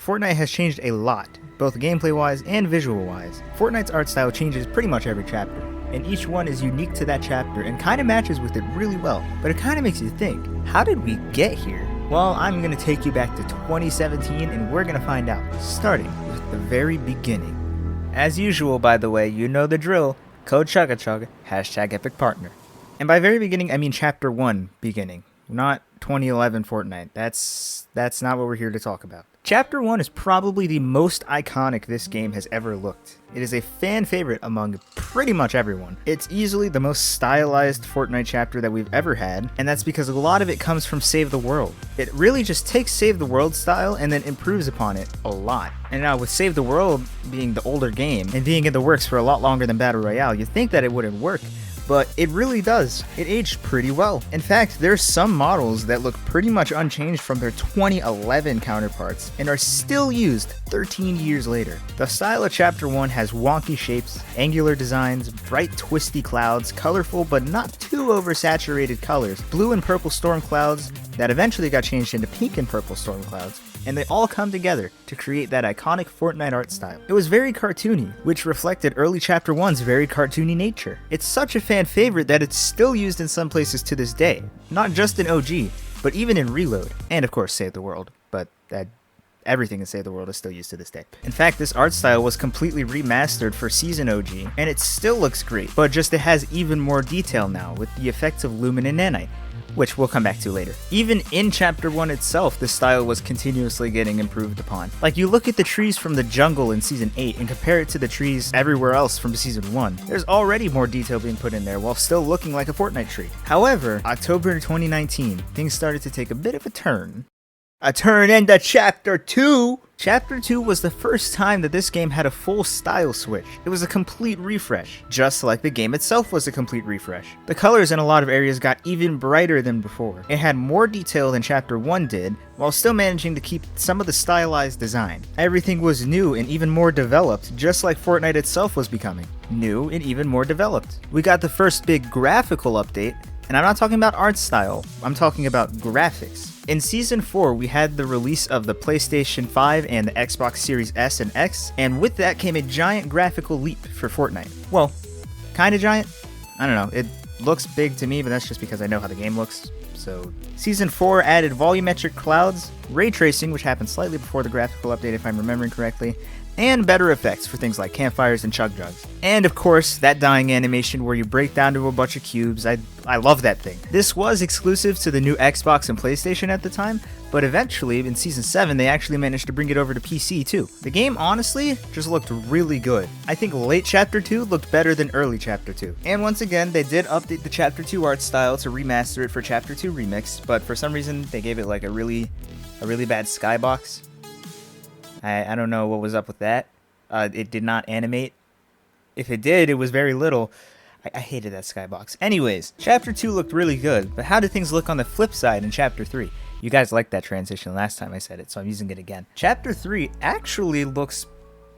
Fortnite has changed a lot, both gameplay-wise and visual-wise. Fortnite's art style changes pretty much every chapter, and each one is unique to that chapter and kind of matches with it really well. But it kind of makes you think, how did we get here? Well, I'm going to take you back to 2017 and we're going to find out, starting with the very beginning. As usual, by the way, you know the drill, code ChuggaChugga, #EpicPartner. And by very beginning, I mean Chapter 1 beginning, not 2011 Fortnite. That's not what we're here to talk about. Chapter 1 is probably the most iconic this game has ever looked. It is a fan favorite among pretty much everyone. It's easily the most stylized Fortnite chapter that we've ever had, and that's because a lot of it comes from Save the World. It really just takes Save the World style and then improves upon it a lot. And now with Save the World being the older game and being in the works for a lot longer than Battle Royale, you'd think that it wouldn't work. But it really does. It aged pretty well. In fact, there's some models that look pretty much unchanged from their 2011 counterparts and are still used 13 years later. The style of Chapter 1 has wonky shapes, angular designs, bright twisty clouds, colorful but not too oversaturated colors, blue and purple storm clouds that eventually got changed into pink and purple storm clouds, and they all come together to create that iconic Fortnite art style. It was very cartoony, which reflected early Chapter 1's very cartoony nature. It's such a fan favorite that it's still used in some places to this day, not just in OG, but even in Reload, and of course Save the World, but everything in Save the World is still used to this day. In fact, this art style was completely remastered for Season OG, and it still looks great, but just it has even more detail now with the effects of Lumen and Nanite, which we'll come back to later. Even in Chapter 1 itself, the style was continuously getting improved upon. Like, you look at the trees from the jungle in Season 8 and compare it to the trees everywhere else from Season 1. There's already more detail being put in there while still looking like a Fortnite tree. However, October 2019, things started to take a bit of a turn. A turn into Chapter 2! Chapter 2 was the first time that this game had a full style switch. It was a complete refresh, just like the game itself was a complete refresh. The colors in a lot of areas got even brighter than before. It had more detail than Chapter 1 did, while still managing to keep some of the stylized design. Everything was new and even more developed, just like Fortnite itself was becoming. New and even more developed. We got the first big graphical update, and I'm not talking about art style, I'm talking about graphics. In Season 4, we had the release of the PlayStation 5 and the Xbox Series S and X, and with that came a giant graphical leap for Fortnite. Well, kinda giant? I don't know, it looks big to me, but that's just because I know how the game looks. So, Season 4 added volumetric clouds, ray tracing, which happened slightly before the graphical update if I'm remembering correctly, and better effects for things like campfires and chug jugs. And of course, that dying animation where you break down to a bunch of cubes, I love that thing. This was exclusive to the new Xbox and PlayStation at the time, but eventually, in Season 7, they actually managed to bring it over to PC too. The game, honestly, just looked really good. I think late Chapter 2 looked better than early Chapter 2. And once again, they did update the Chapter 2 art style to remaster it for Chapter 2 Remix, but for some reason, they gave it like a really bad skybox. I don't know what was up with that. It did not animate. If it did, it was very little. I hated that skybox. Anyways, Chapter 2 looked really good, but how did things look on the flip side in Chapter 3? You guys liked that transition last time I said it, so I'm using it again. Chapter 3 actually looks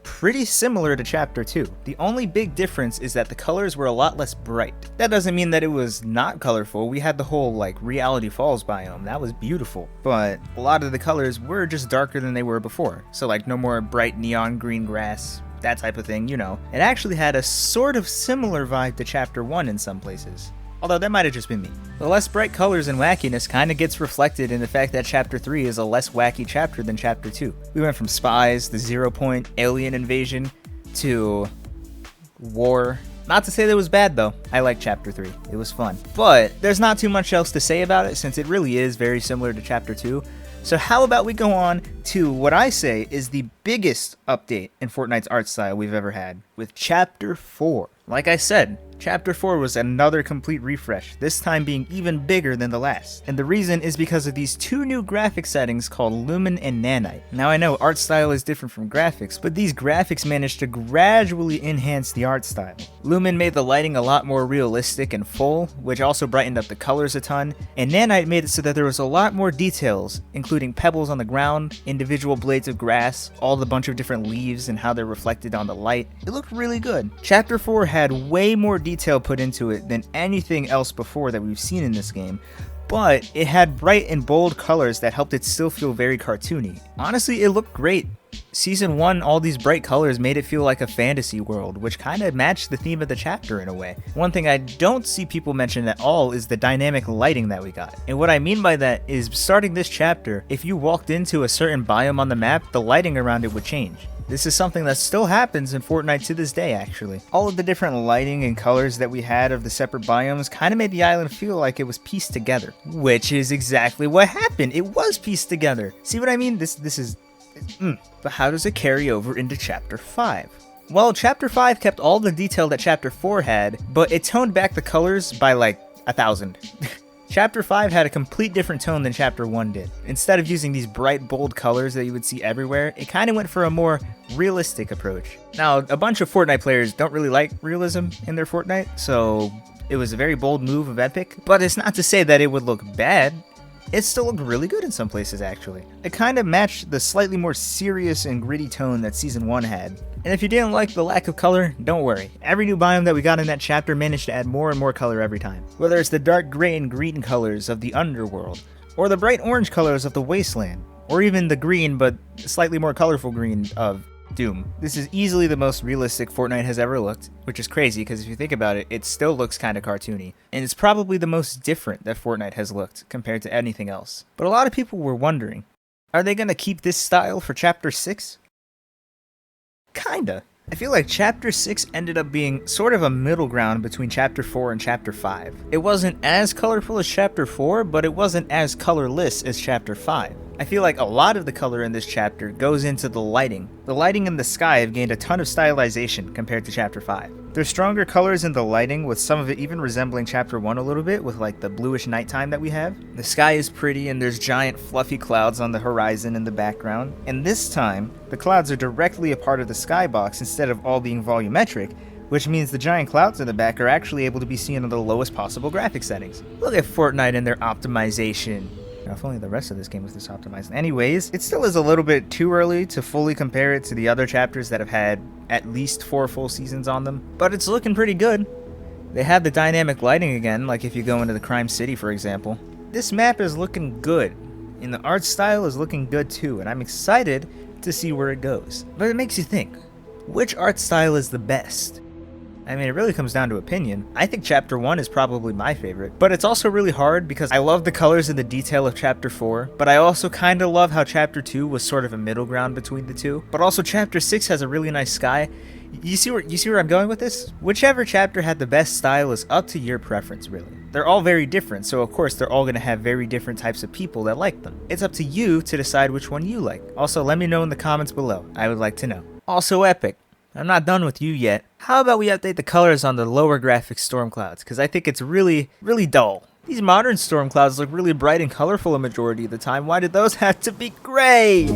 pretty similar to Chapter 2. The only big difference is that the colors were a lot less bright. That doesn't mean that it was not colorful. We had the whole like Reality Falls biome. That was beautiful. But a lot of the colors were just darker than they were before. So like no more bright neon green grass, that type of thing, you know. It actually had a sort of similar vibe to Chapter 1 in some places. Although that might have just been me. The less bright colors and wackiness kind of gets reflected in the fact that Chapter 3 is a less wacky chapter than Chapter 2. We went from spies, the 0 point, alien invasion, to war. Not to say that it was bad though, I like Chapter 3, it was fun. But there's not too much else to say about it since it really is very similar to Chapter 2. So how about we go on to what I say is the biggest update in Fortnite's art style we've ever had, with Chapter 4. Like I said, Chapter 4 was another complete refresh, this time being even bigger than the last. And the reason is because of these two new graphic settings called Lumen and Nanite. Now I know art style is different from graphics, but these graphics managed to gradually enhance the art style. Lumen made the lighting a lot more realistic and full, which also brightened up the colors a ton, and Nanite made it so that there was a lot more details, including pebbles on the ground, individual blades of grass, all the bunch of different leaves and how they're reflected on the light. It looked really good. Chapter 4 had way more detail put into it than anything else before that we've seen in this game, but it had bright and bold colors that helped it still feel very cartoony. Honestly, it looked great. Season 1, all these bright colors made it feel like a fantasy world, which kind of matched the theme of the chapter in a way. One thing I don't see people mention at all is the dynamic lighting that we got. And what I mean by that is, starting this chapter, if you walked into a certain biome on the map, the lighting around it would change. This is something that still happens in Fortnite to this day, actually. All of the different lighting and colors that we had of the separate biomes kind of made the island feel like it was pieced together. Which is exactly what happened. It was pieced together. See what I mean? This is... But how does it carry over into Chapter 5? Well, Chapter 5 kept all the detail that Chapter 4 had, but it toned back the colors by like 1,000. Chapter 5 had a complete different tone than Chapter 1 did. Instead of using these bright, bold colors that you would see everywhere, it kind of went for a more realistic approach. Now, a bunch of Fortnite players don't really like realism in their Fortnite, so it was a very bold move of Epic, but it's not to say that it would look bad. It still looked really good in some places, actually. It kind of matched the slightly more serious and gritty tone that Season 1 had. And if you didn't like the lack of color, don't worry. Every new biome that we got in that chapter managed to add more and more color every time. Whether it's the dark gray and green colors of the underworld, or the bright orange colors of the wasteland, or even the green but slightly more colorful green of Doom. This is easily the most realistic Fortnite has ever looked, which is crazy because if you think about it, it still looks kind of cartoony. And it's probably the most different that Fortnite has looked compared to anything else. But a lot of people were wondering, are they going to keep this style for Chapter 6? Kinda. I feel like Chapter 6 ended up being sort of a middle ground between Chapter 4 and Chapter 5. It wasn't as colorful as Chapter 4, but it wasn't as colorless as Chapter 5. I feel like a lot of the color in this chapter goes into the lighting. The lighting in the sky have gained a ton of stylization compared to Chapter 5. There's stronger colors in the lighting, with some of it even resembling Chapter 1 a little bit, with like the bluish nighttime that we have. The sky is pretty and there's giant fluffy clouds on the horizon in the background. And this time, the clouds are directly a part of the skybox instead of all being volumetric, which means the giant clouds in the back are actually able to be seen on the lowest possible graphic settings. Look at Fortnite and their optimization. Now, if only the rest of this game was this optimized. Anyways, it still is a little bit too early to fully compare it to the other chapters that have had at least 4 full seasons on them, but it's looking pretty good. They have the dynamic lighting again, like if you go into the Crime City, for example. This map is looking good, and the art style is looking good too, and I'm excited to see where it goes. But it makes you think, which art style is the best? I mean, it really comes down to opinion. I think Chapter 1 is probably my favorite, but it's also really hard because I love the colors and the detail of Chapter 4, but I also kind of love how Chapter 2 was sort of a middle ground between the two. But also Chapter 6 has a really nice sky. You see where I'm going with this? Whichever chapter had the best style is up to your preference, really. They're all very different, so of course they're all going to have very different types of people that like them. It's up to you to decide which one you like. Also, let me know in the comments below. I would like to know. Also, Epic, I'm not done with you yet. How about we update the colors on the lower graphics storm clouds? Because I think it's really, really dull. These modern storm clouds look really bright and colorful a majority of the time. Why did those have to be gray?